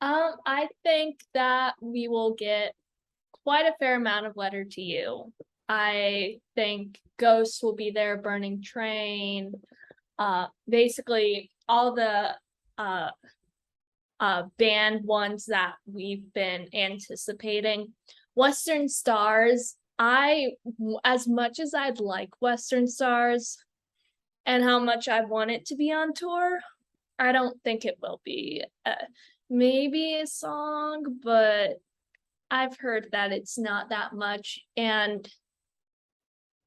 I think that we will get quite a fair amount of Letter to You. I think Ghost will be there, Burning Train, basically all the uh band ones that we've been anticipating. Western Stars, as much as I'd like Western Stars and how much I want it to be on tour, I don't think it will be. Maybe a song, but I've heard that it's not that much. And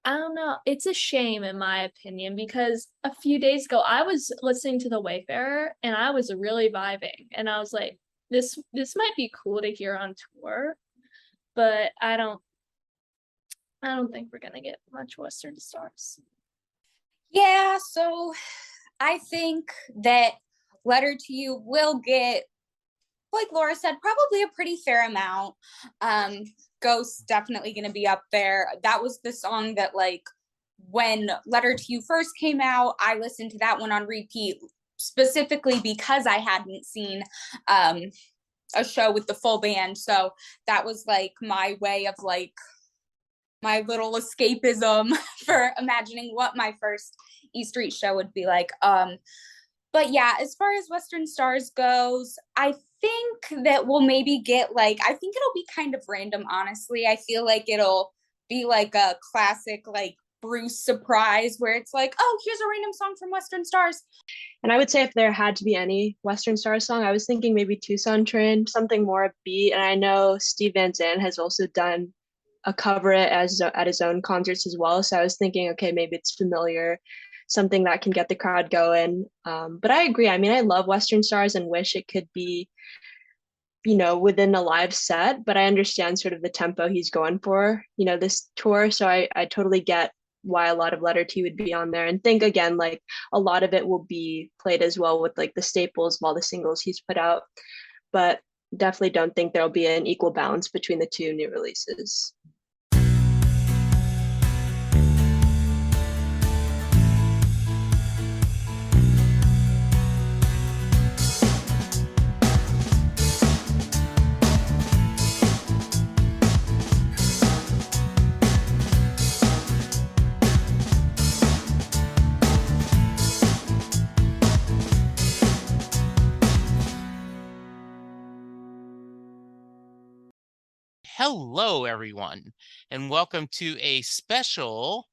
I don't know, it's a shame in my opinion, because a few days ago I was listening to The Wayfarer and I was really vibing and I was like, this might be cool to hear on tour, but I don't think we're gonna get much Western Stars. Yeah, so I think that Letter to You will get, like Laura said, probably a pretty fair amount. Ghost's definitely going to be up there. That was the song that, like, when Letter to You first came out, I listened to that one on repeat, specifically because I hadn't seen a show with the full band. So that was like my way of like my little escapism for imagining what my first E Street show would be like. But yeah, as far as Western Stars goes, I think that we'll maybe get like, I think it'll be kind of random, honestly. I feel like it'll be like a classic, like Bruce surprise where it's like, oh, here's a random song from Western Stars. And I would say if there had to be any Western Stars song, I was thinking maybe Tucson Train, something more upbeat. And I know Steve Van Zandt has also done a cover it as at his own concerts as well. So I was thinking, okay, maybe it's familiar, something that can get the crowd going. But I agree. I mean, I love Western Stars and wish it could be, within a live set, but I understand sort of the tempo he's going for, this tour. So I totally get why a lot of Letter T would be on there, and think again, like a lot of it will be played as well with like the staples of all the singles he's put out. But definitely don't think there'll be an equal balance between the two new releases. Hello, everyone, and welcome to a special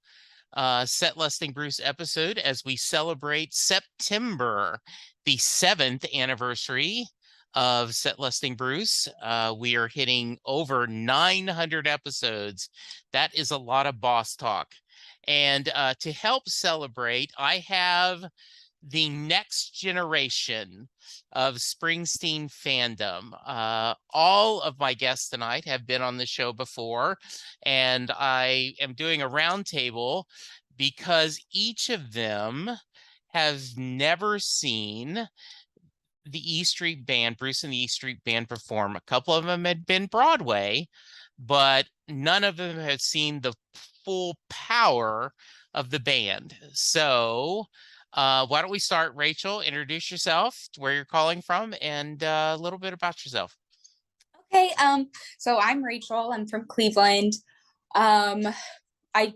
Set Listing Bruce episode as we celebrate September, the 7th anniversary of Set Listing Bruce. We are hitting over 900 episodes. That is a lot of boss talk. And to help celebrate, I have the next generation of Springsteen fandom. All of my guests tonight have been on the show before, and I am doing a roundtable because each of them has never seen the E Street Band, Bruce and the E Street Band perform. A couple of them had been Broadway, but none of them had seen the full power of the band. So why don't we start, Rachel? Introduce yourself, where you're calling from, and a little bit about yourself. Okay, so I'm Rachel. I'm from Cleveland. I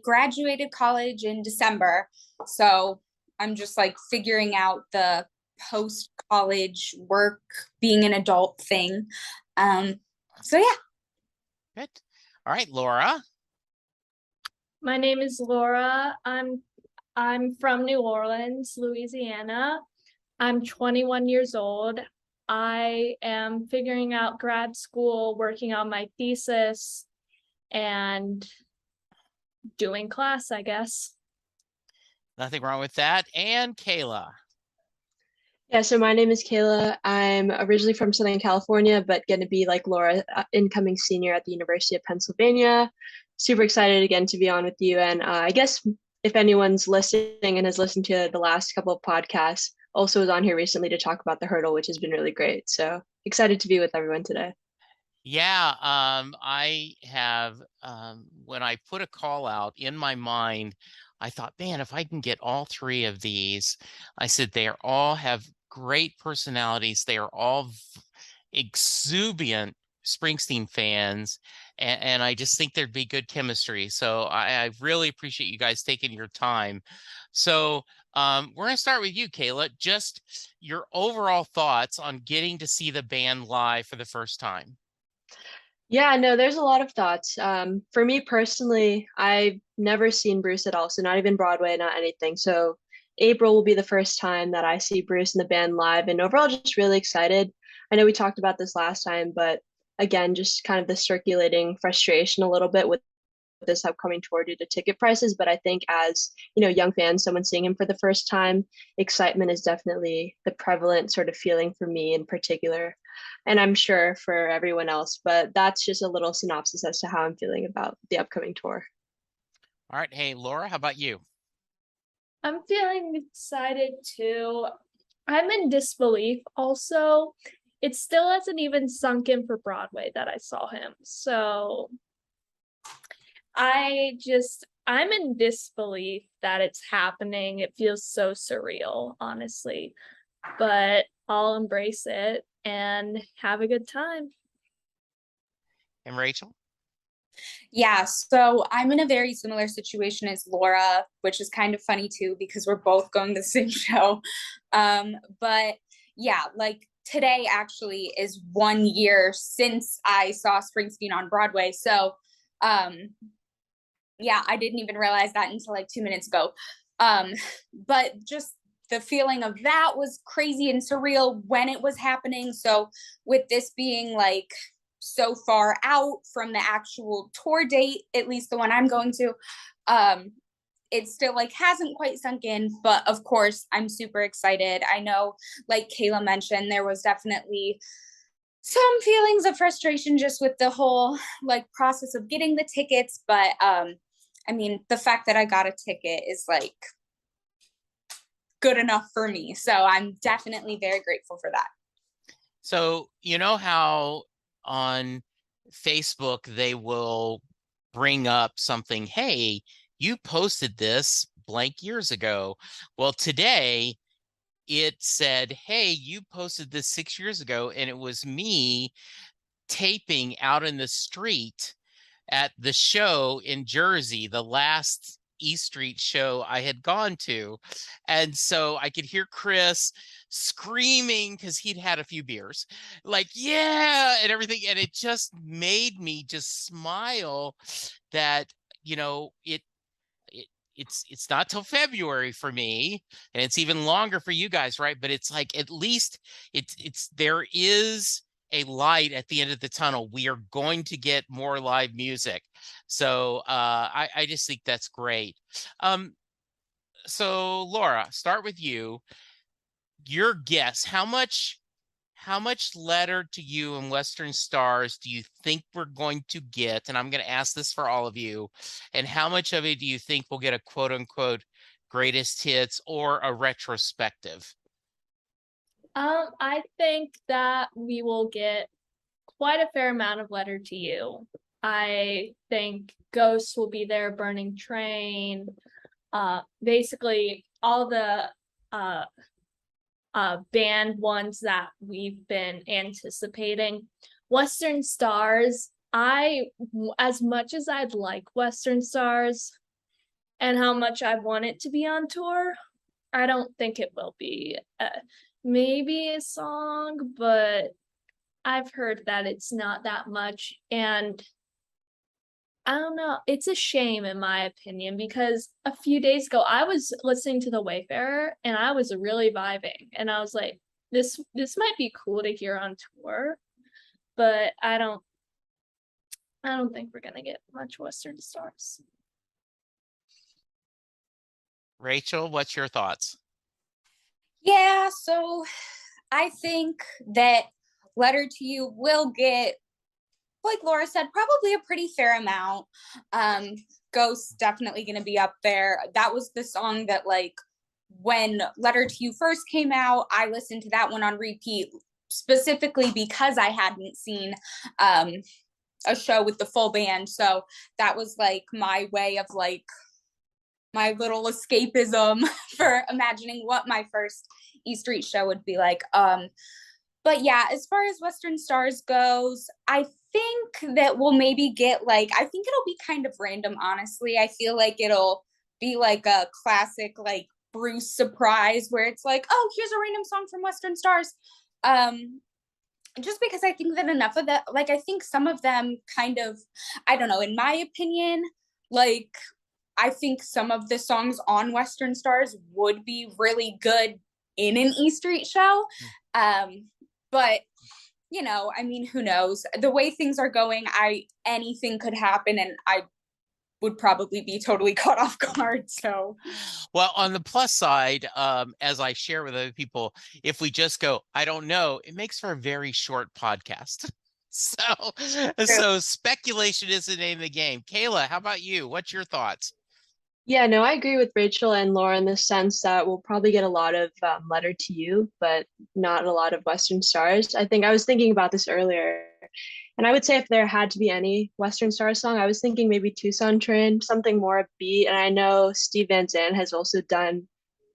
graduated college in December, so I'm just like figuring out the post-college work, being an adult thing. So yeah. Good. All right, Laura. My name is Laura. I'm from New Orleans, Louisiana. I'm 21 years old. I am figuring out grad school, working on my thesis, and doing class, I guess. Nothing wrong with that. And Kayla. Yeah, so my name is Kayla. I'm originally from Southern California, but going to be like Laura, incoming senior at the University of Pennsylvania. Super excited again to be on with you. And I guess if anyone's listening and has listened to the last couple of podcasts, also was on here recently to talk about the hurdle, which has been really great. So excited to be with everyone today. Yeah, I have, when I put a call out in my mind, I thought, man, if I can get all three of these, I said, they all have great personalities. They are all exuberant Springsteen fans, and I just think there'd be good chemistry. So I really appreciate you guys taking your time. So we're gonna start with you, Kayla. Just your overall thoughts on getting to see the band live for the first time. Yeah, no, there's a lot of thoughts. For me personally, I've never seen Bruce at all, so not even Broadway, not anything. So April will be the first time that I see Bruce and the band live, and overall, just really excited. I know we talked about this last time, but again, just kind of the circulating frustration a little bit with this upcoming tour due to ticket prices. But I think as, young fans, someone seeing him for the first time, excitement is definitely the prevalent sort of feeling for me in particular. And I'm sure for everyone else, but that's just a little synopsis as to how I'm feeling about the upcoming tour. All right. Hey, Laura, how about you? I'm feeling excited too. I'm in disbelief also. It still hasn't even sunk in for Broadway that I saw him. So I'm in disbelief that it's happening. It feels so surreal, honestly. But I'll embrace it and have a good time. And Rachel? Yeah, so I'm in a very similar situation as Laura, which is kind of funny too, because we're both going to the same show. But yeah, like today actually is 1 year since I saw Springsteen on Broadway. So yeah, I didn't even realize that until like 2 minutes ago. But just the feeling of that was crazy and surreal when it was happening. So with this being like so far out from the actual tour date, at least the one I'm going to, it still like hasn't quite sunk in, but of course I'm super excited. I know, like Kayla mentioned, there was definitely some feelings of frustration just with the whole like process of getting the tickets, but I mean, the fact that I got a ticket is like good enough for me. So I'm definitely very grateful for that. So you know how on Facebook they will bring up something, hey, you posted this blank years ago. Well, today it said, hey, you posted this 6 years ago, and it was me taping out in the street at the show in Jersey, the last E Street show I had gone to. And so I could hear Chris screaming because he'd had a few beers, like, yeah, and everything. And it just made me just smile that, it's not till February for me, and it's even longer for you guys, right? But it's like at least there is a light at the end of the tunnel. We are going to get more live music. So I just think that's great. So Laura, start with you. Your guess, how much Letter to You and Western Stars do you think we're going to get? And I'm going to ask this for all of you. And how much of it do you think we'll get a quote unquote greatest hits or a retrospective? I think that we will get quite a fair amount of Letter to You. I think Ghosts will be there, Burning Train, basically all the band ones that we've been anticipating. Western Stars, as much as I'd like Western Stars and how much I want it to be on tour, I don't think it will be. Maybe a song, but I've heard that it's not that much. And I don't know, it's a shame in my opinion, because a few days ago I was listening to The Wayfarer and I was really vibing, and I was like, this might be cool to hear on tour, but I don't think we're gonna get much Western Stars. Rachel, what's your thoughts? Yeah, so I think that Letter to You will get, like Laura said, probably a pretty fair amount. Ghost's definitely going to be up there. That was the song that, like, when Letter to You first came out, I listened to that one on repeat, specifically because I hadn't seen a show with the full band. So that was like my way of like my little escapism for imagining what my first E Street show would be like. But yeah, as far as Western Stars goes, I think that we'll maybe get like, I think it'll be kind of random, honestly. I feel like it'll be like a classic, like Bruce surprise where it's like, oh, here's a random song from Western Stars. Just because I think that enough of that, like, I think some of them kind of, I don't know, in my opinion, like, I think some of the songs on Western Stars would be really good in an E Street show. But you know, I mean, who knows? The way things are going, anything could happen, and I would probably be totally caught off guard. So, Well, on the plus side, as I share with other people, if we just go, I don't know, it makes for a very short podcast. So speculation is the name of the game. Kayla, how about you? What's your thoughts? Yeah, no, I agree with Rachel and Laura in the sense that we'll probably get a lot of Letter to You, but not a lot of Western Stars. I think I was thinking about this earlier, and I would say if there had to be any Western Star song, I was thinking maybe Tucson Train, something more upbeat. And I know Steve Van Zandt has also done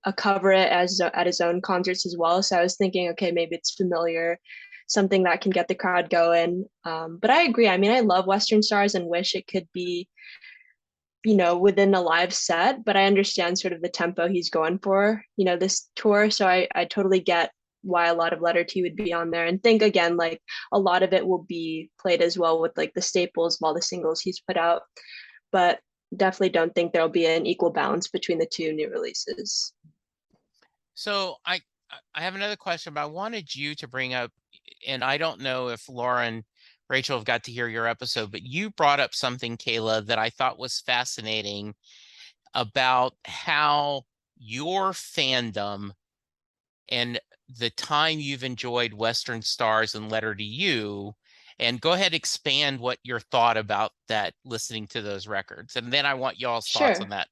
a cover it as at his own concerts as well. So I was thinking, okay, maybe it's familiar, something that can get the crowd going. But I agree. I mean, I love Western Stars and wish it could be, within a live set, but I understand sort of the tempo he's going for, this tour. So I totally get why a lot of Letter T would be on there, and think again, like a lot of it will be played as well with like the staples of all the singles he's put out, but definitely don't think there'll be an equal balance between the two new releases. So I have another question, but I wanted you to bring up, and I don't know if Laura and Rachel have got to hear your episode, but you brought up something, Kayla, that I thought was fascinating about how your fandom and the time you've enjoyed Western Stars and Letter to You. And go ahead, expand what your thought about that, listening to those records. And then I want y'all's thoughts on Sure. that.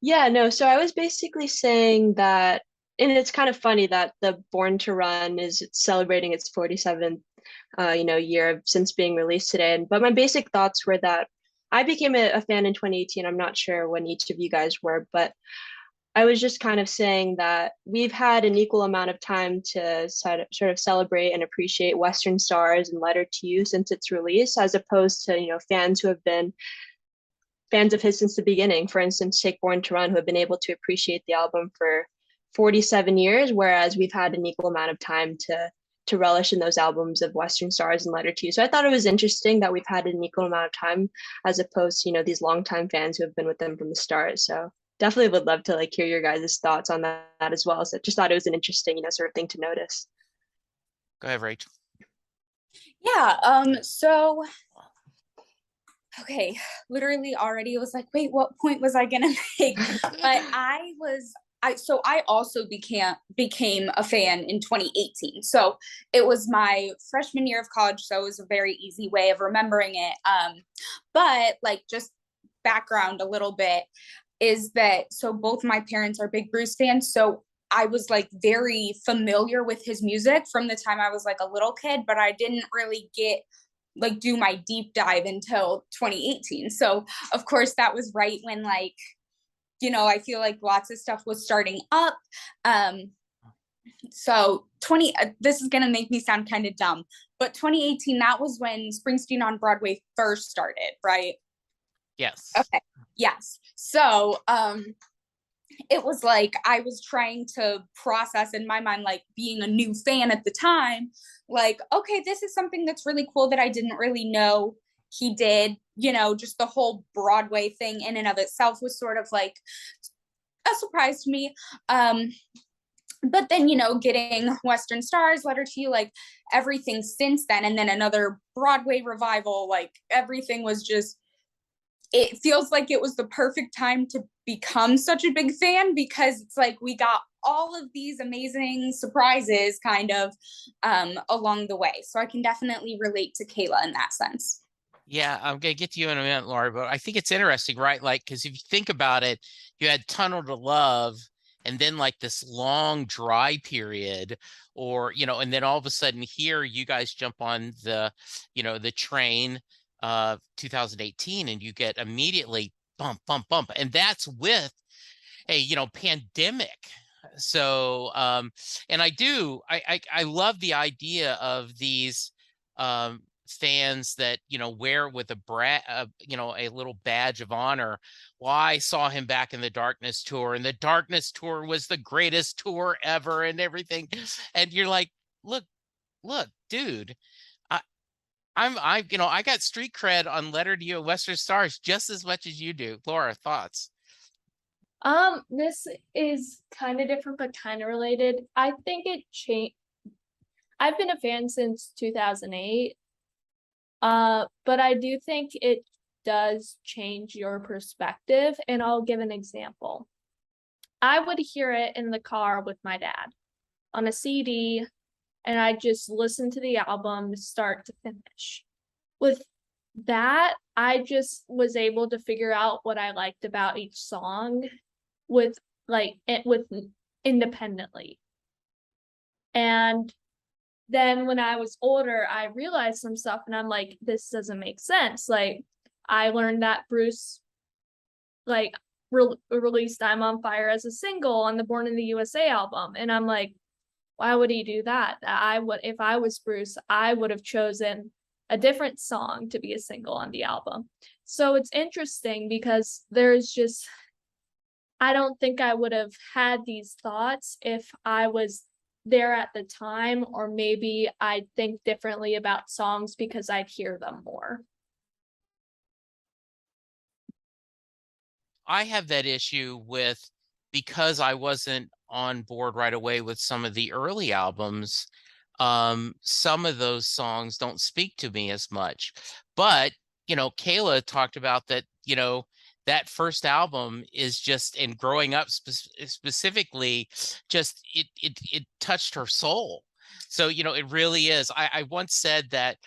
Yeah, no, so I was basically saying that, and it's kind of funny that the Born to Run is celebrating its 47th, year since being released today. But my basic thoughts were that I became a fan in 2018. I'm not sure when each of you guys were, but I was just kind of saying that we've had an equal amount of time to sort of celebrate and appreciate Western Stars and Letter to You since its release, as opposed to, fans who have been fans of his since the beginning. For instance, take Born to Run, who have been able to appreciate the album for 47 years, whereas we've had an equal amount of time to relish in those albums of Western Stars and Letter to You. So I thought it was interesting that we've had an equal amount of time as opposed to, these longtime fans who have been with them from the start. So definitely would love to like hear your guys' thoughts on that as well. So just thought it was an interesting, sort of thing to notice. Go ahead, Rachel. yeah, so okay, literally already was like, wait, what point was I gonna make? But I also became a fan in 2018. So it was my freshman year of college, so it was a very easy way of remembering it. But like, just background a little bit is that, so both my parents are big Bruce fans, so I was like very familiar with his music from the time I was like a little kid, but I didn't really do my deep dive until 2018. So of course that was right when like, I feel like lots of stuff was starting up. So this is going to make me sound kind of dumb, but 2018, that was when Springsteen on Broadway first started, right? Yes. Okay. Yes. So, it was like I was trying to process in my mind, like being a new fan at the time, like, okay, this is something that's really cool that I didn't really know he did, just the whole Broadway thing in and of itself was sort of like a surprise to me. But then, getting Western Stars, Letter to You, like everything since then, and then another Broadway revival, like everything was just, it feels like it was the perfect time to become such a big fan, because it's like we got all of these amazing surprises kind of along the way. So I can definitely relate to Kayla in that sense. Yeah, I'm gonna get to you in a minute, Laura, but I think it's interesting, right? Like, because if you think about it, you had Tunnel to Love, and then like this long dry period, or and then all of a sudden here you guys jump on the train 2018, and you get immediately bump, and that's with a pandemic So and I love the idea of these fans that, you know, wear it with you know, a little badge of honor. Well, I saw him back in the Darkness tour, and the Darkness tour was the greatest tour ever and everything. And you're like, look, dude, you know, I got street cred on Letter to You at Western Stars just as much as you do. Laura, thoughts? This is kind of different, but kind of related. I think it changed. I've been a fan since 2008. But I do think it does change your perspective, and I'll give an example. I would hear it in the car with my dad on a CD, and I just listen to the album start to finish. With that, I just was able to figure out what I liked about each song with independently. And then when I was older, I realized some stuff, and I'm like, this doesn't make sense. Like, I learned that Bruce released I'm on Fire as a single on the Born in the USA album, and I'm like, why would he do that? If I was Bruce, I would have chosen a different song to be a single on the album. So it's interesting because I don't think I would have had these thoughts if I was there at the time, or maybe I'd think differently about songs because I'd hear them more. I have that issue with, because I wasn't on board right away with some of the early albums, some of those songs don't speak to me as much. But, you know, Kayla talked about that, you know, that first album is just, and growing up specifically, just it touched her soul. So, you know, it really is. I once said that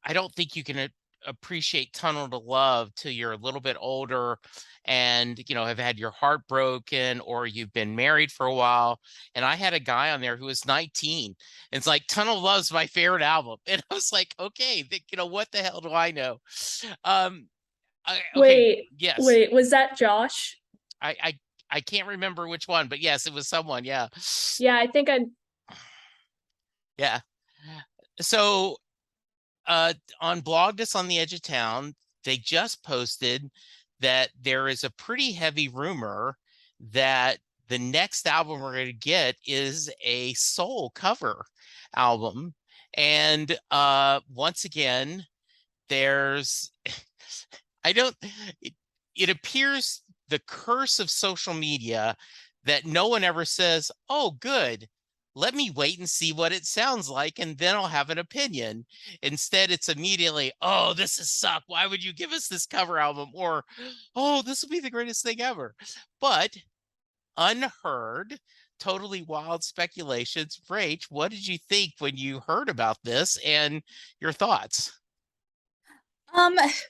I don't think you can appreciate Tunnel to Love till you're a little bit older and, you know, have had your heart broken, or you've been married for a while. And I had a guy on there who was 19. And it's like, Tunnel to Love's my favorite album. And I was like, okay, you know, what the hell do I know? Okay, yes. Wait, was that Josh? I can't remember which one, but yes, it was someone. Yeah. Yeah, I think Yeah. So on Blogdus on the Edge of Town, they just posted that there is a pretty heavy rumor that the next album we're going to get is a soul cover album. And once again, there's it appears the curse of social media that no one ever says, oh, good, let me wait and see what it sounds like, and then I'll have an opinion. Instead, it's immediately, oh, this is suck. Why would you give us this cover album? Or, oh, this will be the greatest thing ever. But unheard, totally wild speculations. Rach, what did you think when you heard about this, and your thoughts?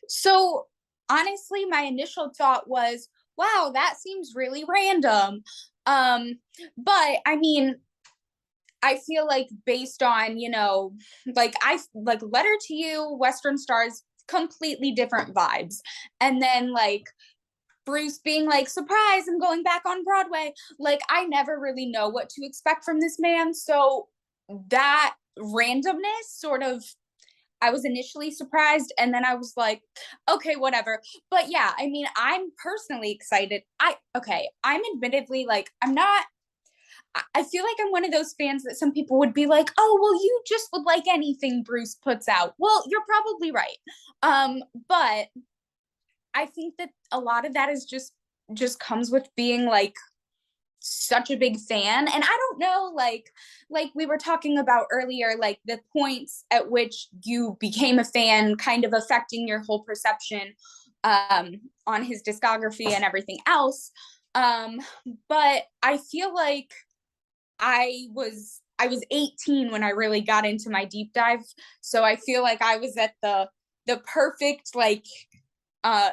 So honestly, my initial thought was, wow, that seems really random. But I mean, I feel like based on, you know, like Letter to You, Western Stars, completely different vibes. And then like Bruce being like, surprise, I'm going back on Broadway. Like, I never really know what to expect from this man. So that randomness sort of, I was initially surprised, and then I was like, okay, whatever. But yeah, I mean, I'm personally excited. I'm admittedly like, I feel like I'm one of those fans that some people would be like, oh, well, you just would like anything Bruce puts out. Well, you're probably right. But I think that a lot of that is just comes with being like such a big fan. And I don't know, like we were talking about earlier, like the points at which you became a fan kind of affecting your whole perception on his discography and everything else. But I feel like I was 18 when I really got into my deep dive. So I feel like I was at the perfect, like,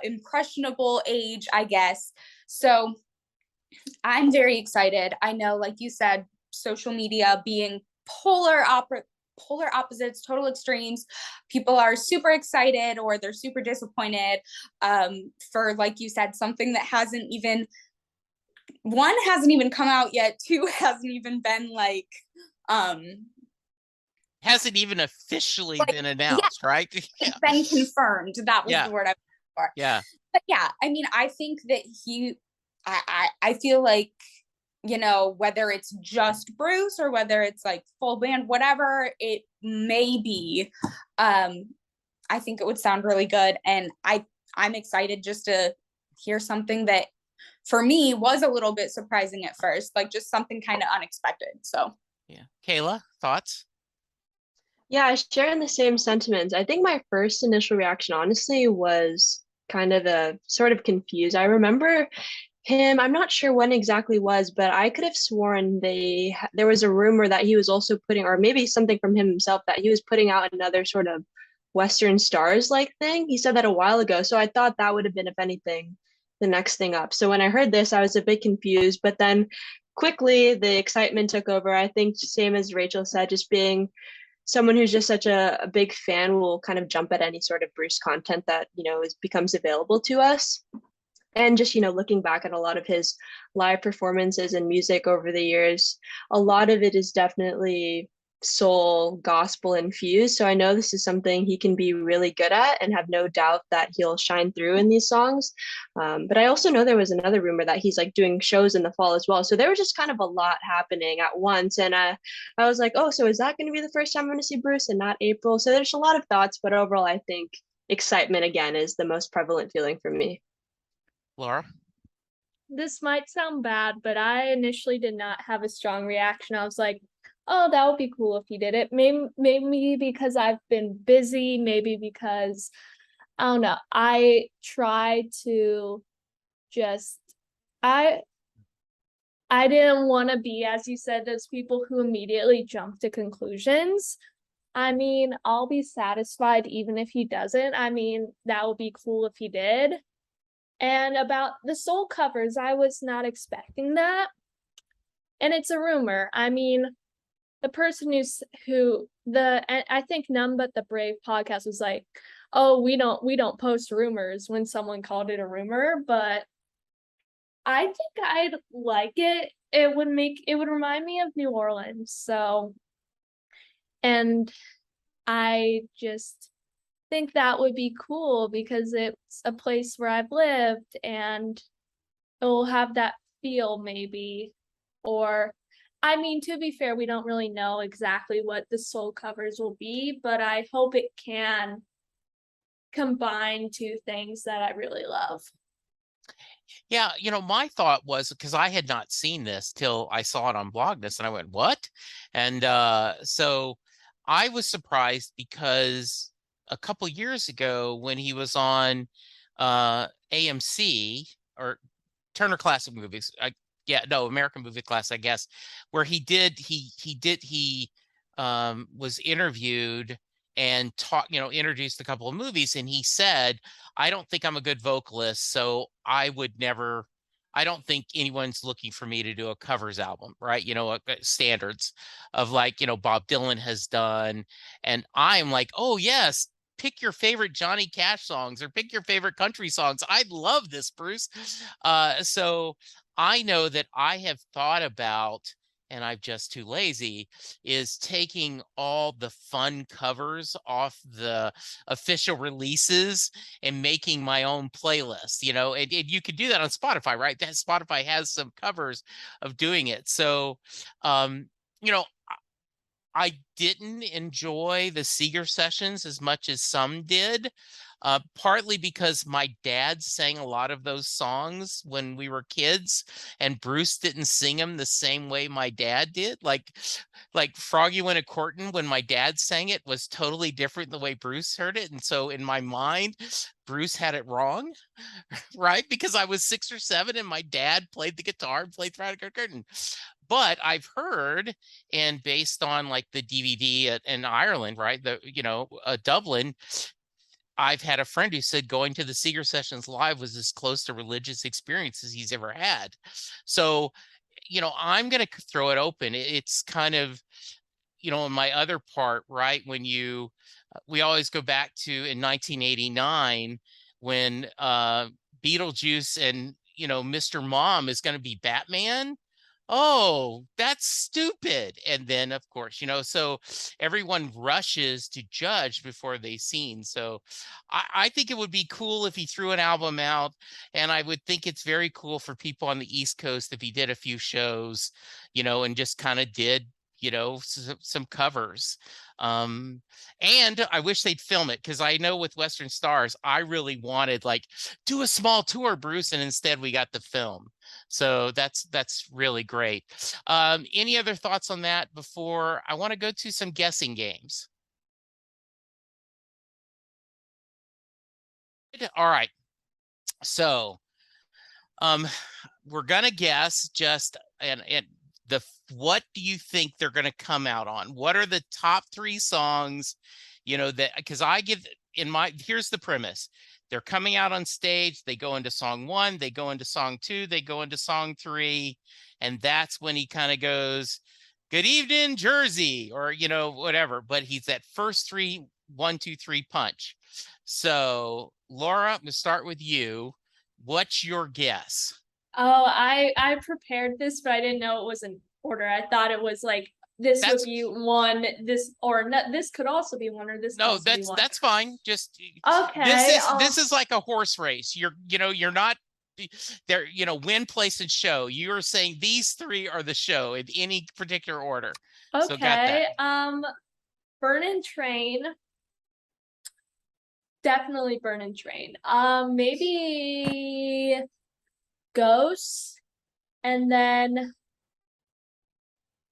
impressionable age, I guess. So I'm very excited. I know, like you said, social media being polar opposites, total extremes. People are super excited or they're super disappointed for, like you said, something that hasn't even one hasn't even come out yet. Two hasn't even been like, Hasn't even officially like, been announced, right? Yeah. it's been confirmed. That was Yeah. the word I was looking for. Yeah. But yeah, I mean, I think that I feel like, you know, whether it's just Bruce or whether it's like full band, whatever it may be, I think it would sound really good. And I'm excited just to hear something that for me was a little bit surprising at first, like just something kind of unexpected. So Yeah. Kayla, thoughts? Yeah, I share in the same sentiments. I think my first initial reaction, honestly, was kind of a sort of confused. I remember him, I'm not sure when exactly was, but I could have sworn there was a rumor that he was also putting, or maybe something from him himself, that he was putting out another sort of Western Stars like thing. He said that a while ago, so I thought that would have been, if anything, the next thing up. So when I heard this, I was a bit confused, but then quickly the excitement took over. I think same as Rachel said, just being someone who's just such a big fan will kind of jump at any sort of Bruce content that, becomes available to us. And just, looking back at a lot of his live performances and music over the years, a lot of it is definitely soul gospel infused. So I know this is something he can be really good at and have no doubt that he'll shine through in these songs. But I also know there was another rumor that he's like doing shows in the fall as well. So there was just kind of a lot happening at once. And I was like, oh, so is that going to be the first time I'm going to see Bruce and not April? So there's a lot of thoughts, but overall, I think excitement again is the most prevalent feeling for me. Laura? This might sound bad, but I initially did not have a strong reaction. I was like, oh, that would be cool if he did it. Maybe because I've been busy, maybe because I don't know. I try to just I didn't want to be, as you said, those people who immediately jump to conclusions. I mean, I'll be satisfied even if he doesn't. I mean, that would be cool if he did. And about the soul covers, I was not expecting that. And it's a rumor. I mean, the person I think None But the Brave podcast was like, oh, we don't post rumors when someone called it a rumor, but I think I'd like it. It would remind me of New Orleans. So, and I just think that would be cool because it's a place where I've lived and it will have that feel maybe. Or, I mean, to be fair, we don't really know exactly what the soul covers will be, but I hope it can combine two things that I really love. Yeah, my thought was, because I had not seen this till I saw it on Blogness, and I went, what? And so I was surprised because a couple years ago when he was on AMC or Turner Classic Movies, American Movie Class, I guess, where he was interviewed and introduced a couple of movies, and he said, I don't think I'm a good vocalist, so I don't think anyone's looking for me to do a covers album, right? Standards of like, Bob Dylan has done. And I'm like, oh yes, pick your favorite Johnny Cash songs or pick your favorite country songs. I love this, Bruce. So I know that I have thought about, and I'm just too lazy, is taking all the fun covers off the official releases and making my own playlist, and you could do that on Spotify, right? That Spotify has some covers of doing it. So, you know, I didn't enjoy the Seeger sessions as much as some did, partly because my dad sang a lot of those songs when we were kids, and Bruce didn't sing them the same way my dad did. Like Froggy Went a Courtin', when my dad sang it, was totally different the way Bruce heard it. And so in my mind, Bruce had it wrong, right? Because I was 6 or 7 and my dad played the guitar and played Froggy Went a Courtin'. But I've heard, and based on like the DVD in Ireland, right? Dublin, I've had a friend who said going to the Seeger sessions live was as close to religious experience as he's ever had. So, I'm going to throw it open. It's kind of, in my other part, right? When we always go back to in 1989 when Beetlejuice and Mr. Mom is going to be Batman. Oh, that's stupid. And then, of course, so everyone rushes to judge before they've seen. So I think it would be cool if he threw an album out. And I would think it's very cool for people on the East Coast if he did a few shows, and just kind of did, some covers. And I wish they'd film it, because I know with Western Stars, I really wanted like, do a small tour, Bruce, and instead we got the film. So that's really great. Any other thoughts on that before I want to go to some guessing games? All right. So we're gonna guess just and what do you think they're gonna come out on? What are the top 3 songs, that, because here's the premise. They're coming out on stage, they go into song 1, they go into song 2, they go into song 3, and that's when he kind of goes, good evening, Jersey, or whatever. But he's that first 3, 1, 2, 3 punch. So Laura, I'm gonna start with you. What's your guess? Oh, I prepared this, but I didn't know it was in order. I thought it was like this would be one, this or no, this could also be one, or this could No, also be one. that's fine. Just Okay. This is like a horse race. You're not there, win, place, and show. You're saying these 3 are the show in any particular order. Okay. So got that. Burnin' Train. Definitely Burnin' Train. Maybe Ghosts, and then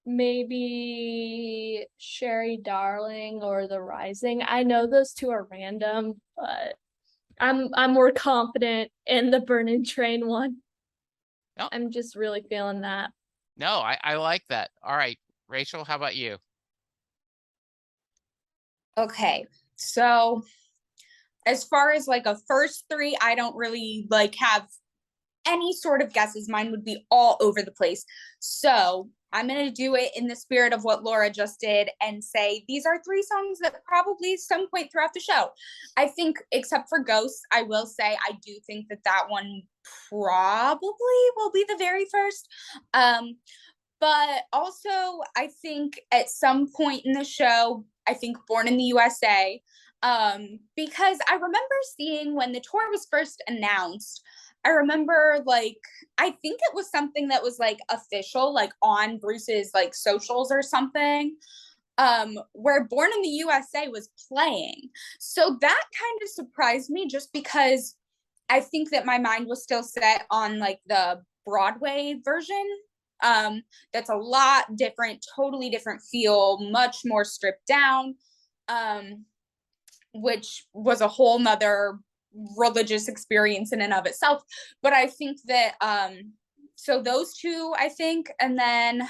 maybe Sherry Darling or The Rising. I know those 2 are random, but I'm more confident in the Burnin' Train one. No. I'm just really feeling that. No, I like that. All right, Rachel, how about you? Okay, so as far as like a first 3, I don't really like have any sort of guesses. Mine would be all over the place. So I'm going to do it in the spirit of what Laura just did and say these are 3 songs that probably some point throughout the show. I think, except for Ghosts, I will say I do think that one probably will be the very first. But also, I think at some point in the show, I think Born in the USA, because I remember seeing when the tour was first announced, I remember like, I think it was something that was like official, like on Bruce's like socials or something, where Born in the USA was playing. So that kind of surprised me, just because I think that my mind was still set on like the Broadway version. That's a lot different, totally different feel, much more stripped down, which was a whole nother religious experience in and of itself. But I think that so those 2, I think, and then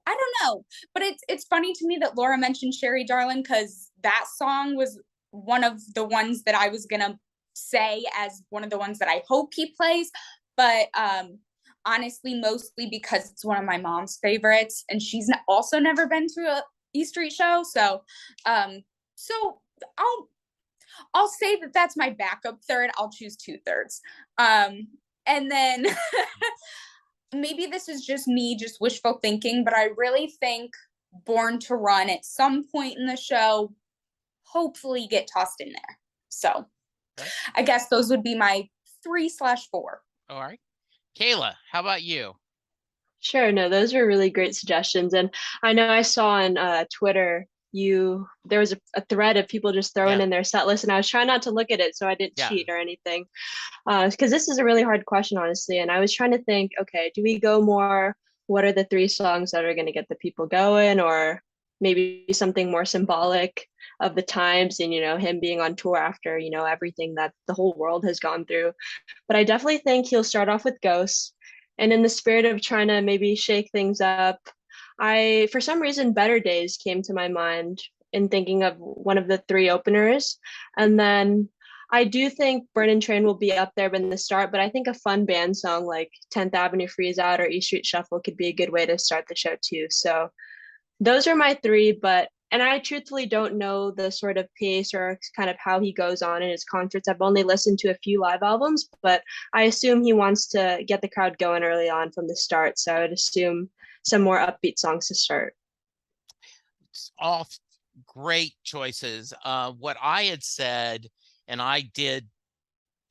I don't know, but it's funny to me that Laura mentioned Sherry Darling, because that song was one of the ones that I was gonna say as one of the ones that I hope he plays, but honestly, mostly because it's one of my mom's favorites, and she's also never been to a E Street show, so I'll say that that's my backup third. I'll choose 2/3. And then maybe this is just me, just wishful thinking, but I really think Born to Run at some point in the show, hopefully get tossed in there. So okay. I guess those would be my 3/4. All right. Kayla, how about you? Sure. No, those are really great suggestions. And I know I saw on Twitter, there was a thread of people just throwing in their set list, and I was trying not to look at it so I didn't cheat or anything. Because this is a really hard question, honestly. And I was trying to think, okay, do we go more, what are the 3 songs that are going to get the people going, or maybe something more symbolic of the times and, him being on tour after, everything that the whole world has gone through. But I definitely think he'll start off with Ghosts. And in the spirit of trying to maybe shake things up, for some reason, Better Days came to my mind in thinking of one of the 3 openers. And then I do think Burnin' Train will be up there in the start, but I think a fun band song like 10th Avenue Freeze Out or E Street Shuffle could be a good way to start the show too. So those are my 3, but And I truthfully don't know the sort of pace or kind of how he goes on in his concerts. I've only listened to a few live albums, but I assume he wants to get the crowd going early on from the start. So I would assume some more upbeat songs to start. It's all great choices. What I had said, and I did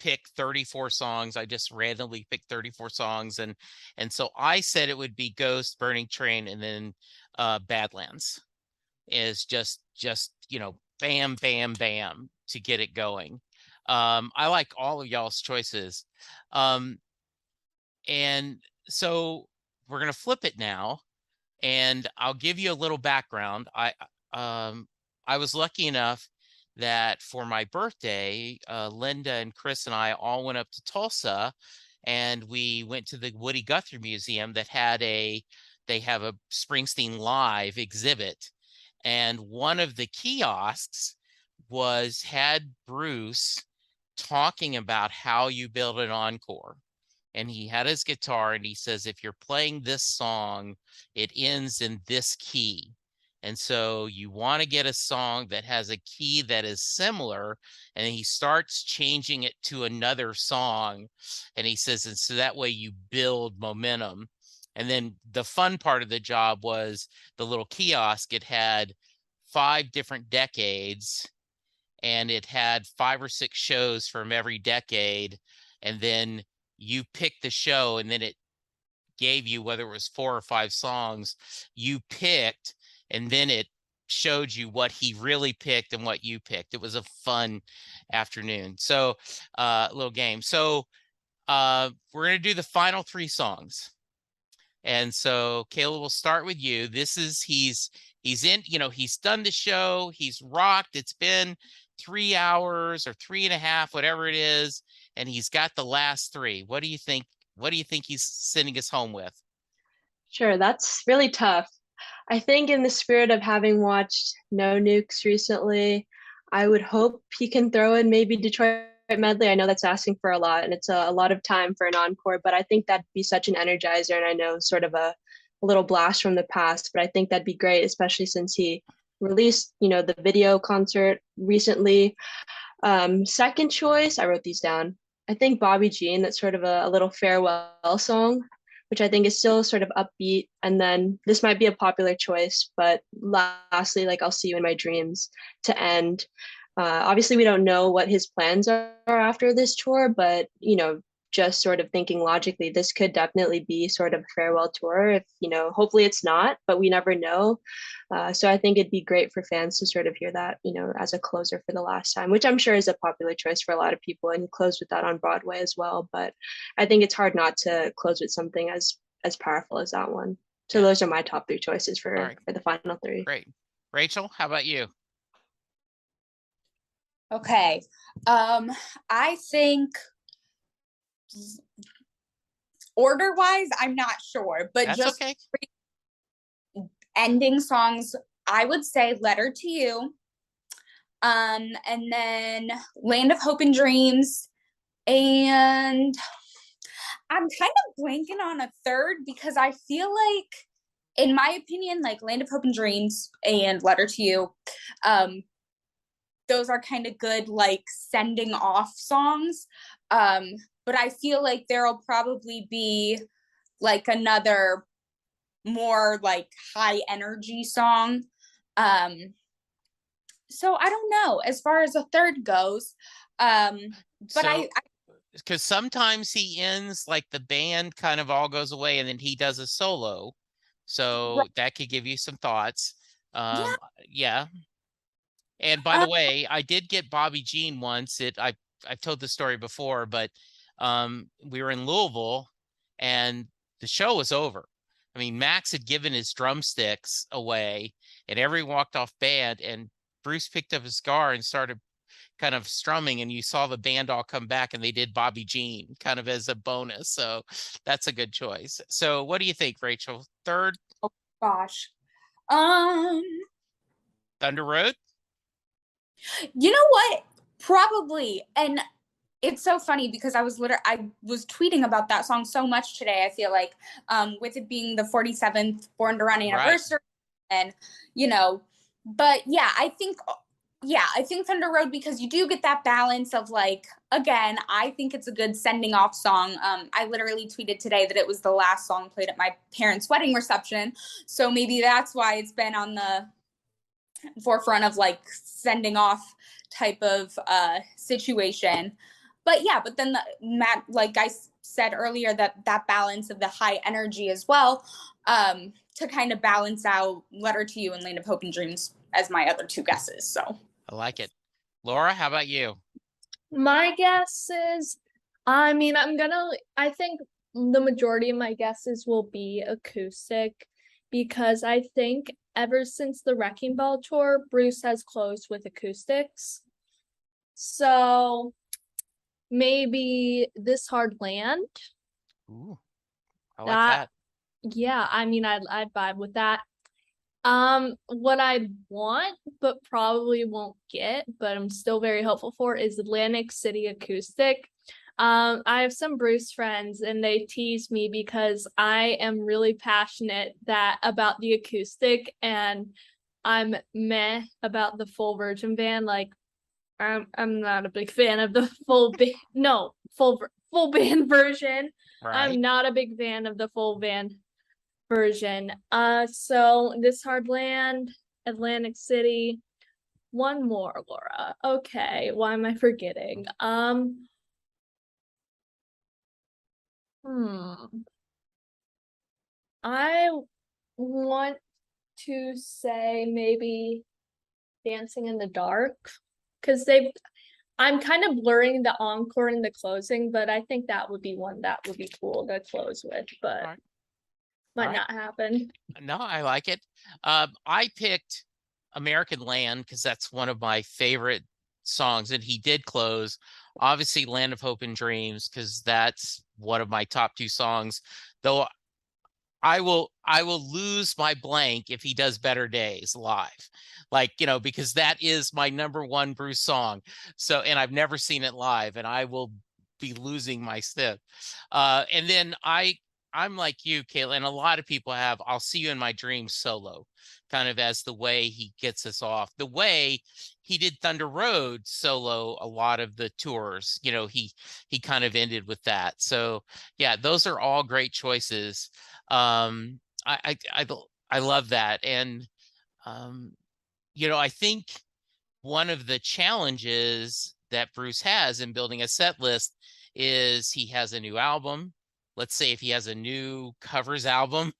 pick 34 songs. I just randomly picked 34 songs, and so I said it would be Ghost, Burning Train, and then Badlands is just bam, bam, bam to get it going. I like all of y'all's choices. And so we're gonna flip it now, and I'll give you a little background. I was lucky enough that for my birthday, Linda and Chris and I all went up to Tulsa, and we went to the Woody Guthrie Museum that they have a Springsteen Live exhibit. And one of the kiosks had Bruce talking about how you build an encore. And he had his guitar, and he says, if you're playing this song, it ends in this key. And so you want to get a song that has a key that is similar, and he starts changing it to another song. And he says, and so that way you build momentum. And then the fun part of the job was the little kiosk. It had 5 different decades, and it had 5 or 6 shows from every decade. And then you picked the show, and then it gave you whether it was 4 or 5 songs you picked, and then it showed you what he really picked and what you picked. It was a fun afternoon. So little game. So we're going to do the final 3 songs. And so Kayla, we'll start with you. This is he's in, he's done the show, he's rocked. It's been 3 hours or 3.5, whatever it is, and he's got the last 3. What do you think? What do you think he's sending us home with? Sure, that's really tough. I think in the spirit of having watched No Nukes recently, I would hope he can throw in maybe Detroit Medley. I know that's asking for a lot, and it's a lot of time for an encore, but I think that'd be such an energizer, and I know sort of a little blast from the past, but I think that'd be great, especially since he released, the video concert recently. Second choice, I wrote these down. I think Bobby Jean, that's sort of a little farewell song, which I think is still sort of upbeat. And then this might be a popular choice, but lastly, like I'll See You in My Dreams to end. Obviously, we don't know what his plans are after this tour, but just sort of thinking logically, this could definitely be sort of a farewell tour. If hopefully it's not, but we never know. So I think it'd be great for fans to sort of hear that, as a closer for the last time, which I'm sure is a popular choice for a lot of people, and he closed with that on Broadway as well. But I think it's hard not to close with something as powerful as that one. So those are my top 3 choices for the final 3. Great. Rachel, how about you? Okay. I think order wise, I'm not sure, but That's just okay. Ending songs, I would say Letter to You, and then Land of Hope and Dreams, and I'm kind of blanking on a third because I feel like, in my opinion, like Land of Hope and Dreams and Letter to You, those are kind of good like sending off songs. But I feel like there'll probably be like another more like high energy song. So I don't know as far as a third goes. But so, because sometimes he ends like the band kind of all goes away and then he does a solo. So that could give you some thoughts. Yeah. And by the way, I did get Bobby Jean once. I've told the story before, but we were in Louisville and the show was over. I mean, Max had given his drumsticks away and everyone walked off band, and Bruce picked up his guitar and started kind of strumming, and you saw the band all come back and they did Bobby Jean kind of as a bonus. So that's a good choice. So what do you think, Rachel? Third? Oh gosh. Thunder Road? You know what? Probably. And it's so funny because I was tweeting about that song so much today. I feel like, with it being the 47th Born to Run anniversary, and But yeah, I think Thunder Road, because you do get that balance of like, again, I think it's a good sending off song. I literally tweeted today that it was the last song played at my parents' wedding reception. So maybe that's why it's been on the forefront of like sending off type of situation. But yeah, but then Matt, like I said earlier, that balance of the high energy as well, to kind of balance out Letter to You and Land of Hope and Dreams as my other two guesses. So I like it. Laura, how about you? My guess is, I mean, I think the majority of my guesses will be acoustic because I think ever since the Wrecking Ball tour, Bruce has closed with acoustics. So maybe This Hard Land. Ooh, I like that. Yeah, I mean, I'd vibe with that. What I want, but probably won't get, but I'm still very hopeful for, is Atlantic City Acoustic. I have some Bruce friends and they tease me because I am really passionate about the acoustic, and I'm meh about the full version band. Like, I'm not a big fan of the full band version. Right. I'm not a big fan of the full band version. So This Hard Land, Atlantic City. One more, Laura. Okay, why am I forgetting? I want to say maybe Dancing in the Dark, because I'm kind of blurring the encore and the closing, but I think that would be one that would be cool to close with, but Alright. might Alright. not happen. No, I like it. I picked American Land because that's one of my favorite songs, and he did close. Obviously, Land of Hope and Dreams, because that's one of my top two songs. Though I will lose my blank if he does Better Days live. Like, because that is my number one Bruce song. So, and I've never seen it live, and I will be losing my stiff. And then I'm like you, Kayla, and a lot of people have I'll See You in My Dreams solo, kind of as the way he gets us off. The way he did Thunder Road solo a lot of the tours, he kind of ended with that. So yeah, those are all great choices. I love that. And I think one of the challenges that Bruce has in building a set list is he has a new album. Let's say if he has a new covers album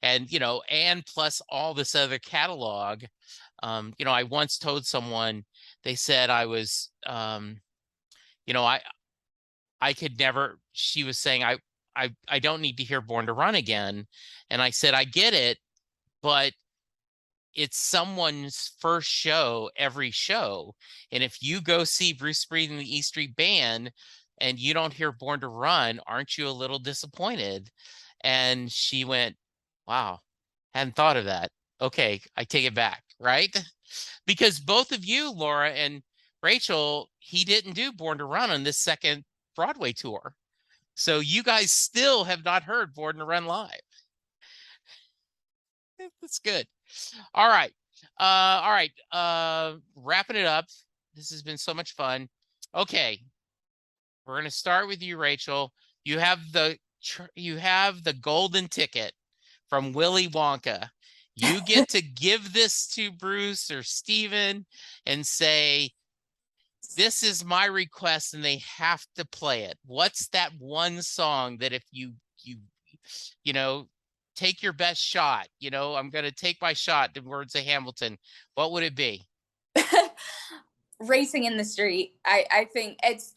and, and plus all this other catalog. I once told someone, they said I was, I could never, she was saying, I don't need to hear Born to Run again. And I said, I get it, but it's someone's first show every show. And if you go see Bruce Springsteen and the E Street Band and you don't hear Born to Run, aren't you a little disappointed? And she went, wow, hadn't thought of that. Okay, I take it back, right? Because both of you, Laura and Rachel, he didn't do Born to Run on this second Broadway tour. So you guys still have not heard Born to Run live. That's good. All right. Wrapping it up. This has been so much fun. Okay. We're going to start with you, Rachel. You have the golden ticket from Willy Wonka. You get to give this to Bruce or Steven and say, this is my request, and they have to play it. What's that one song that if you take your best shot, I'm going to take my shot, the words of Hamilton, what would it be? Racing in the Street. I think that's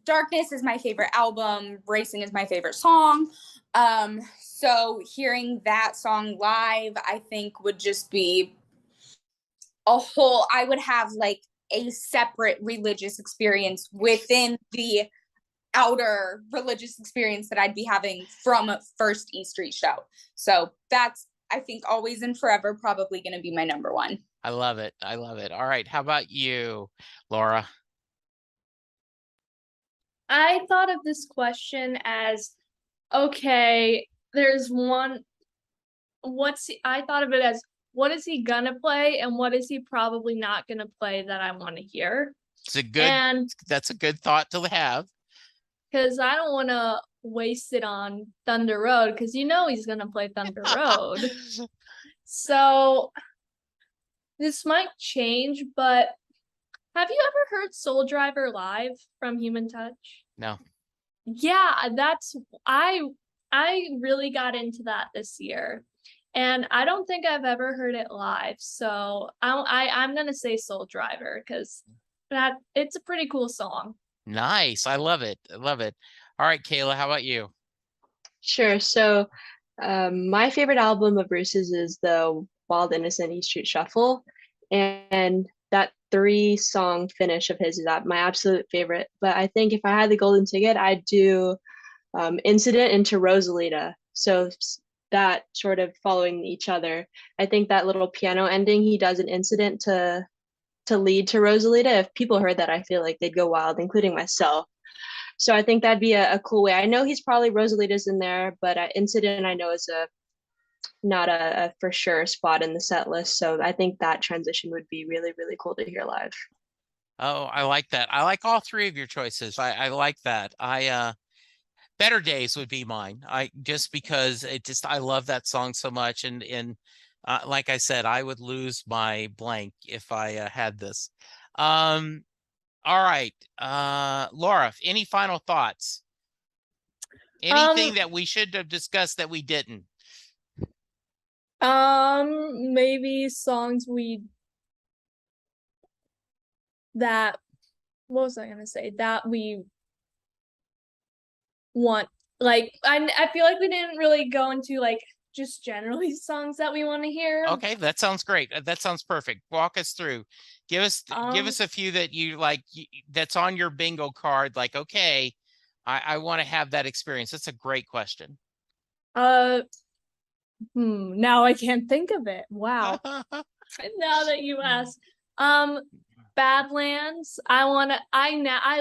Darkness is my favorite album. Racing is my favorite song. So hearing that song live, I think would just be I would have like a separate religious experience within the outer religious experience that I'd be having from a first E Street show. So that's, I think, always and forever probably going to be my number one. I love it. I love it. All right. How about you, Laura? I thought of this question as, okay, there's one, I thought of it as, what is he gonna play and what is he probably not gonna play that I want to hear. And that's a good thought to have. because I don't want to waste it on Thunder Road, because he's gonna play Thunder Road. So this might change, but have you ever heard Soul Driver live from Human Touch? No. Yeah, I really got into that this year. And I don't think I've ever heard it live. So I'm gonna say Soul Driver, because it's a pretty cool song. Nice. I love it. I love it. All right, Kayla, how about you? Sure. So, my favorite album of Bruce's is the Wild Innocent East Street Shuffle, and that 3-song finish of his is my absolute favorite. But I think if I had the golden ticket, I'd do Incident into Rosalita. So that sort of following each other. I think that little piano ending he does an Incident to lead to Rosalita. If people heard that, I feel like they'd go wild, including myself. So I think that'd be a cool way. I know he's probably Rosalita's in there, but Incident I know is not a for sure spot in the set list. So I think that transition would be really, really cool to hear live. Oh, I like that. I like all 3 of your choices. I like that. Better Days would be mine. Just because I love that song so much. And like I said, I would lose my blank if I had this. All right. Laura, any final thoughts? Anything that we should have discussed that we didn't? Maybe songs what was I gonna say? That we want, like, I feel like we didn't really go into like just generally songs that we want to hear. Okay, that sounds great. That sounds perfect. Walk us through. Give us a few that you like that's on your bingo card. Like, okay, I want to have that experience. That's a great question. Now I can't think of it. Wow. Now that you ask, Badlands. I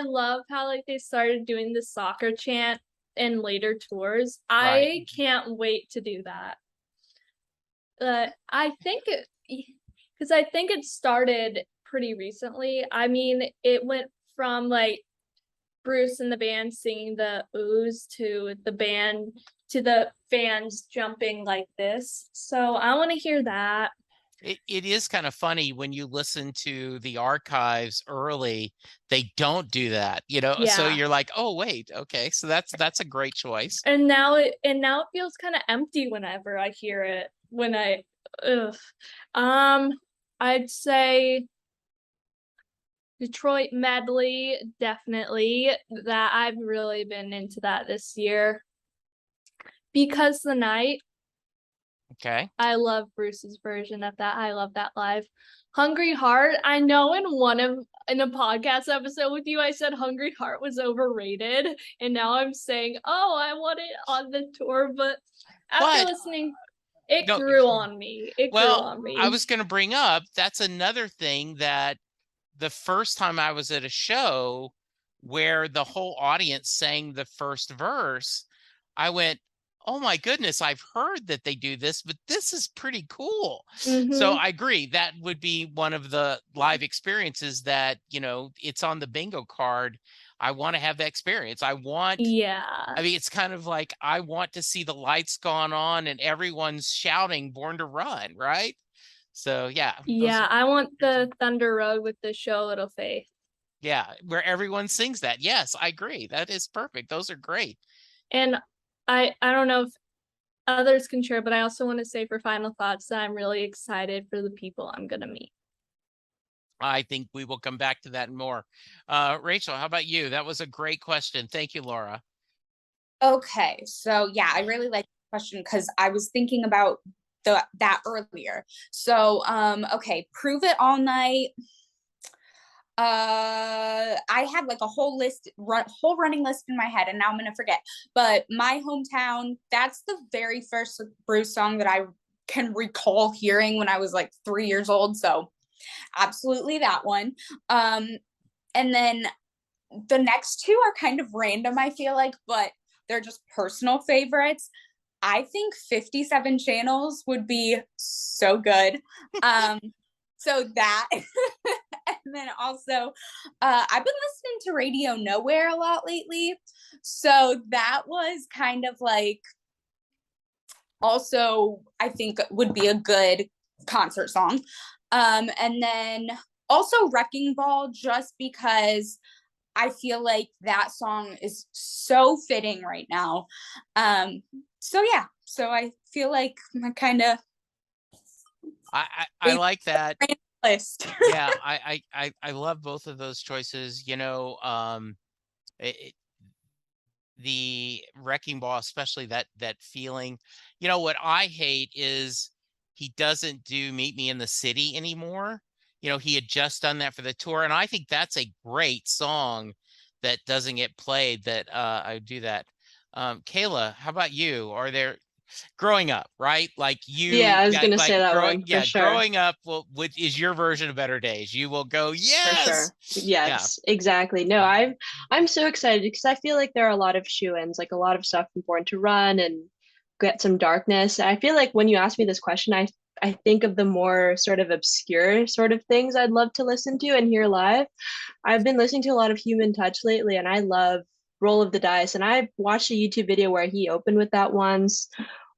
love how like they started doing the soccer chant in later tours. Right. I can't wait to do that. I think it started pretty recently. I mean, it went from like Bruce and the band singing the oohs to the fans jumping like this. So I want to hear that. It is kind of funny when you listen to the archives early, they don't do that, so Yeah. you're like, oh wait, okay, so that's a great choice. And now it feels kind of empty whenever I hear it. I'd say Detroit Medley, definitely. That I've really been into that this year. Because the Night, Okay. I love Bruce's version of that. I love that live. Hungry Heart. I know in a podcast episode with you, I said Hungry Heart was overrated, and now I'm saying, oh, I want it on the tour. But after listening, it grew on me. I was going to bring up, that's another thing that the first time I was at a show where the whole audience sang the first verse, I went, oh my goodness, I've heard that they do this, but this is pretty cool. So I agree. That would be one of the live experiences that, it's on the bingo card. I want to have that experience. I mean, it's kind of like, I want to see the lights gone on and everyone's shouting Born to Run, right? So yeah. Yeah, I want the Thunder Road with the Show a Little Faith. Yeah, where everyone sings that. Yes, I agree. That is perfect. Those are great. And I don't know if others can share, but I also want to say for final thoughts that I'm really excited for the people I'm gonna meet. I think we will come back to that and more. Rachel, how about you? That was a great question. Thank you, Laura. Okay, so yeah, I really like the question because I was thinking about that earlier. So okay, Prove It All Night. I had like a whole running list in my head, and now I'm gonna forget. But My Hometown, that's the very first Bruce song that I can recall hearing when I was like 3 years old. So absolutely that one. And then the next two are kind of random, I feel like, but they're just personal favorites. I think 57 channels would be so good. So that, and then also, I've been listening to Radio Nowhere a lot lately. So that was kind of like, also, I think would be a good concert song. And then also Wrecking Ball, just because I feel like that song is so fitting right now. So yeah, so I feel like my kind of I like that. list. Yeah, I love both of those choices. You know, the Wrecking Ball, especially that feeling. You know what I hate is he doesn't do Meet Me in the City anymore. You know, he had just done that for the tour, and I think that's a great song that doesn't get played. That I do that. Kayla, how about you? Are there growing up, right? Like Yeah, you, I was yeah, gonna like say that growing, one for yeah, sure. growing up, well, which is your version of Better Days? You will go, For yes, sure. yeah, Yes, exactly. No, I'm so excited because I feel like there are a lot of shoe-ins, like a lot of stuff from Born to Run and Get Some Darkness. I feel like when you ask me this question, I think of the more sort of obscure sort of things I'd love to listen to and hear live. I've been listening to a lot of Human Touch lately, and I love Roll of the Dice. And I watched a YouTube video where he opened with that once.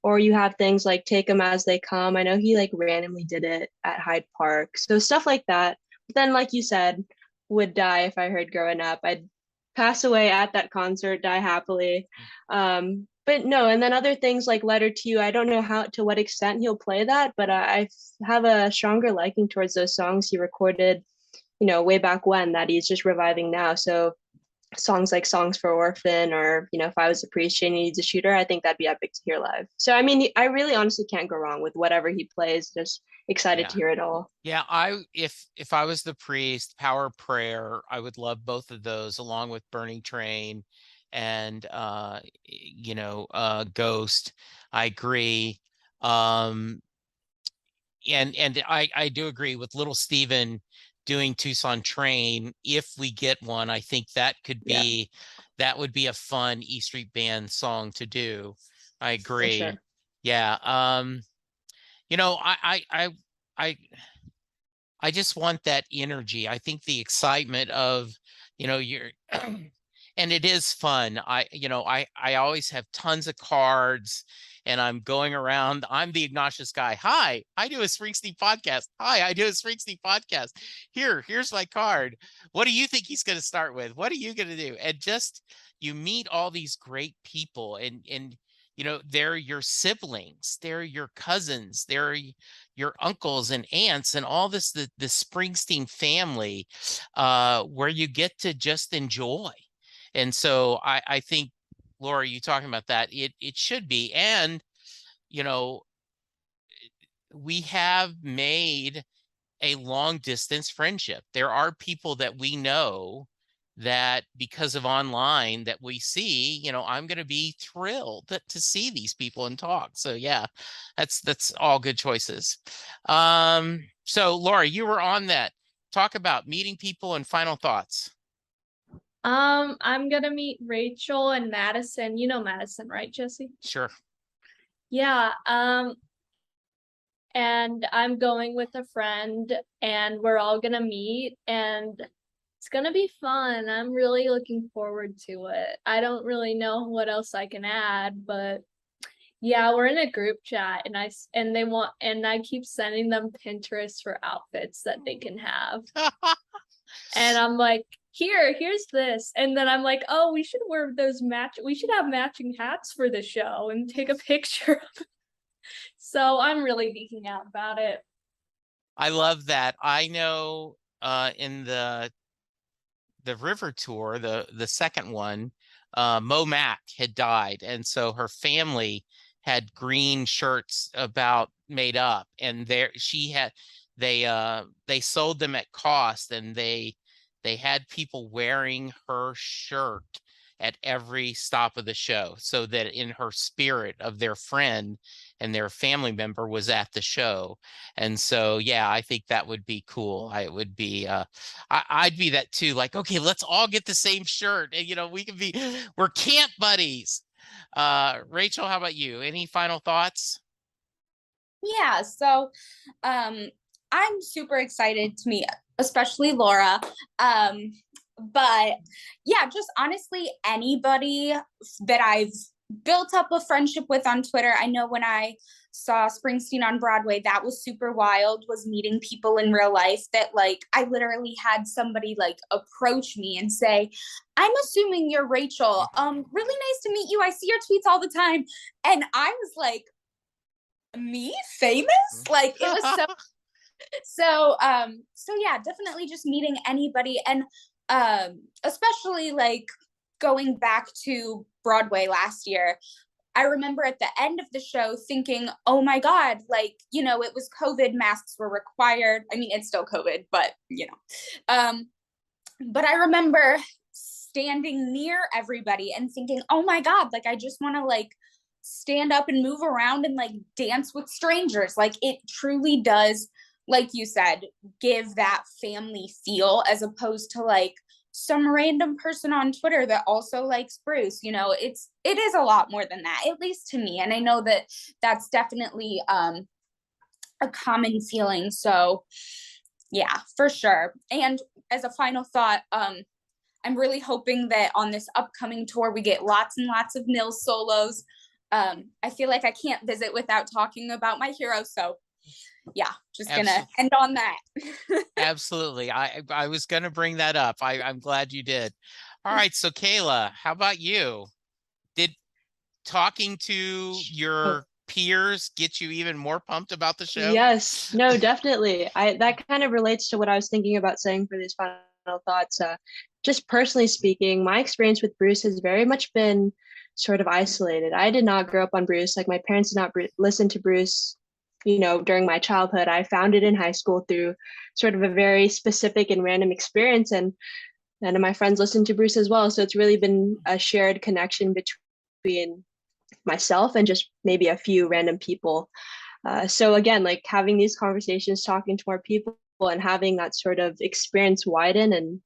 Or you have things like Take 'Em As They Come. I know he like randomly did it at Hyde Park. So stuff like that. But then, like you said, would die if I heard growing up. I'd pass away at that concert, die happily. But no, and then other things like Letter to You, I don't know how to what extent he'll play that, but I have a stronger liking towards those songs he recorded, way back when that he's just reviving now. So songs like Songs for Orphan or, If I Was a Priest, Janie Needs a Shooter, I think that'd be epic to hear live. So, I mean, I really honestly can't go wrong with whatever he plays. Just excited yeah. to hear it all. Yeah, if I was the priest, Power of Prayer, I would love both of those along with Burning Train and Ghost. I agree. And I do agree with Little Steven doing Tucson Train. If we get one, I think that Yeah, would be a fun E Street Band song to do. I for agree. sure. Yeah. You know, I I just want that energy. I think the excitement of, you're and it is fun. I always have tons of cards and I'm going around. I'm the obnoxious guy. Hi, I do a Springsteen podcast. Hi, I do a Springsteen podcast. Here's my card. What do you think he's going to start with? What are you going to do? And just you meet all these great people and they're your siblings, they're your cousins, they're your uncles and aunts and all this the Springsteen family where you get to just enjoy. And so I think, Laura, you talking about that, it should be. And you know we have made a long distance friendship. There are people that we know that because of online that we see, I'm going to be thrilled to see these people and talk. So yeah, that's all good choices. So Laura, you were on that. Talk about meeting people and final thoughts. I'm gonna meet Rachel and Madison. You know Madison, right, Jesse? Sure. Yeah. And I'm going with a friend and we're all gonna meet and it's gonna be fun. I'm really looking forward to it. I don't really know what else I can add, but yeah, we're in a group chat and I keep sending them Pinterest for outfits that they can have. And I'm like, here's this. And then I'm like, oh, we should have matching hats for the show and take a picture. So I'm really geeking out about it. I love that. I know in the river tour, the second one, Mo Mack had died, and so her family had green shirts about made up, and they sold them at cost, and they had people wearing her shirt at every stop of the show, so that in her spirit of their friend and their family member was at the show. And so yeah, I think that would be cool. I'd be that too, like, okay, let's all get the same shirt and we're camp buddies. Rachel, how about you? Any final thoughts? Yeah, so I'm super excited to meet especially Laura. But yeah, just honestly anybody that I've built up a friendship with on Twitter. I know when I saw Springsteen on Broadway, that was super wild, was meeting people in real life that like I literally had somebody like approach me and say, "I'm assuming you're Rachel. Really nice to meet you. I see your tweets all the time." And I was like, "Me famous?" Like it was so so yeah, definitely just meeting anybody, and especially like going back to Broadway last year, I remember at the end of the show thinking, oh my God, like, you know, it was COVID, masks were required. I mean, it's still COVID, but you know. But I remember standing near everybody and thinking, oh my God, like I just want to like stand up and move around and like dance with strangers. Like it truly does, like you said, give that family feel, as opposed to like some random person on Twitter that also likes Bruce. You know, it is a lot more than that, at least to me. And I know that that's definitely a common feeling. So yeah, for sure. And as a final thought, I'm really hoping that on this upcoming tour we get lots and lots of Nils solos. I feel like I can't visit without talking about my hero. So yeah, just gonna end on that. Absolutely. I was gonna bring that up. I'm glad you did. All right, so Kayla, how about you? Did talking to your peers get you even more pumped about the show? Yes, no, definitely. That kind of relates to what I was thinking about saying for these final thoughts. Just personally speaking, my experience with Bruce has very much been sort of isolated. I did not grow up on Bruce. Like my parents did not listen to Bruce, you know, during my childhood. I found it in high school through sort of a very specific and random experience, and none of my friends listened to Bruce as well. So it's really been a shared connection between myself and just maybe a few random people. So again, like having these conversations, talking to more people, and having that sort of experience widen and,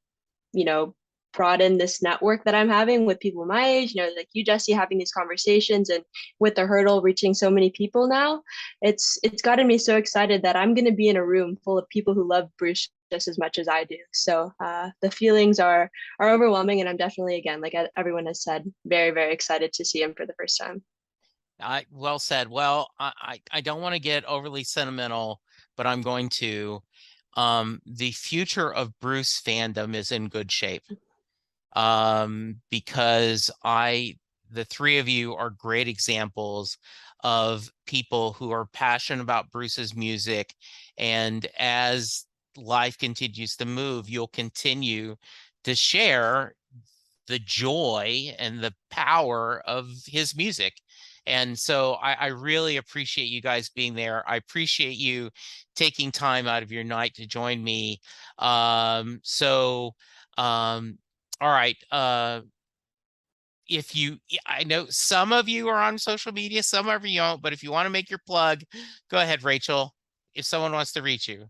you know, broaden this network that I'm having with people my age, you know, like you, Jesse, having these conversations, and with the hurdle reaching so many people now, it's gotten me so excited that I'm going to be in a room full of people who love Bruce just as much as I do. So the feelings are overwhelming, and I'm definitely, again, like everyone has said, very, very excited to see him for the first time. Well said. Well, I don't want to get overly sentimental, but I'm going to. The future of Bruce fandom is in good shape. Because the three of you are great examples of people who are passionate about Bruce's music. And as life continues to move, you'll continue to share the joy and the power of his music. And so I really appreciate you guys being there. I appreciate you taking time out of your night to join me. All right. I know some of you are on social media, some of you don't, but if you want to make your plug, go ahead, Rachel, if someone wants to reach you.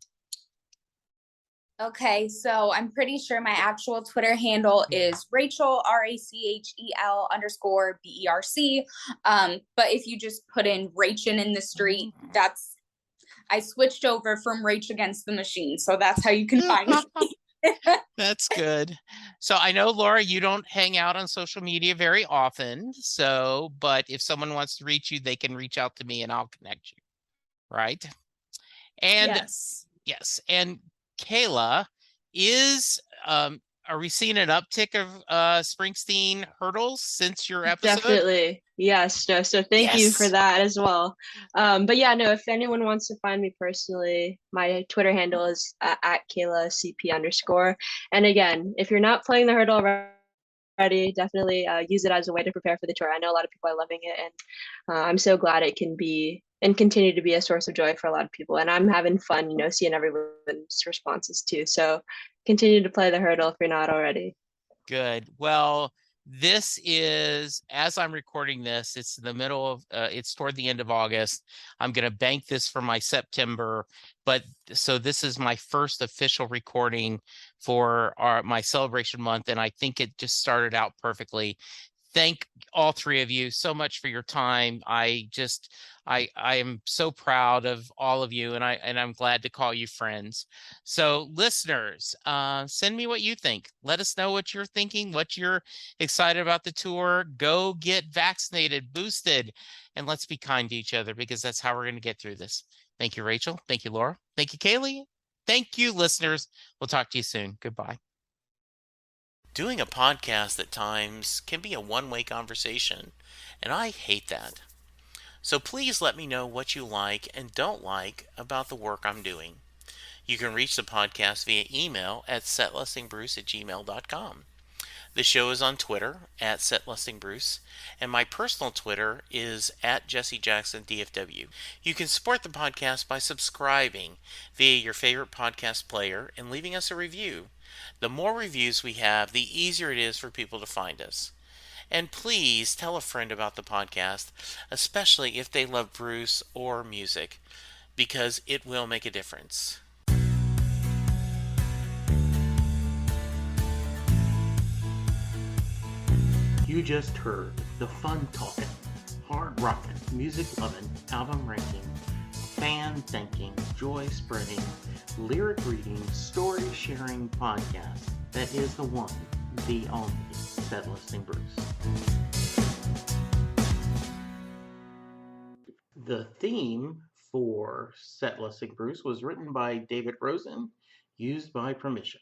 Okay, so I'm pretty sure my actual Twitter handle is Rachel, RACHEL_BERC. But if you just put in Rachin in the street, I switched over from Rage Against the Machine. So that's how you can find me. That's good. So I know, Laura, you don't hang out on social media very often. So, but if someone wants to reach you, they can reach out to me and I'll connect you. Right. And yes. And Kayla, are we seeing an uptick of Springsteen hurdles since your episode? Definitely. Yes. No, so thank you for that as well. But yeah, no, if anyone wants to find me personally, my Twitter handle is at Kayla CP_. And again, if you're not playing the hurdle already, definitely use it as a way to prepare for the tour. I know a lot of people are loving it, and I'm so glad it can be and continue to be a source of joy for a lot of people. And I'm having fun, you know, seeing everyone's responses too. So continue to play the hurdle if you're not already. Good. Well, this is, as I'm recording this, it's the middle of, it's toward the end of August. I'm going to bank this for my September, but so this is my first official recording for my celebration month. And I think it just started out perfectly. thank all three of you so much for your time. I am so proud of all of you, and I'm glad to call you friends. So listeners, send me what you think. Let us know what you're thinking, what you're excited about the tour. Go get vaccinated, boosted, and let's be kind to each other, because that's how we're going to get through this. Thank you, Rachel. Thank you, Laura. Thank you, Kaylee. Thank you, listeners. We'll talk to you soon. Goodbye. Doing a podcast at times can be a one-way conversation, and I hate that. So please let me know what you like and don't like about the work I'm doing. You can reach the podcast via email at setlistingbruce@gmail.com. The show is on Twitter at setlistingbruce, and my personal Twitter is at jessejacksondfw. You can support the podcast by subscribing via your favorite podcast player and leaving us a review. The more reviews we have, the easier it is for people to find us. And please tell a friend about the podcast, especially if they love Bruce or music, because it will make a difference. You just heard the fun talking, hard rocking, music loving, album ranking, fan thinking, joy spreading, lyric reading, story sharing podcast that is the one, the only Set Listing Bruce. The theme for Set Listing Bruce was written by David Rosen, used by permission.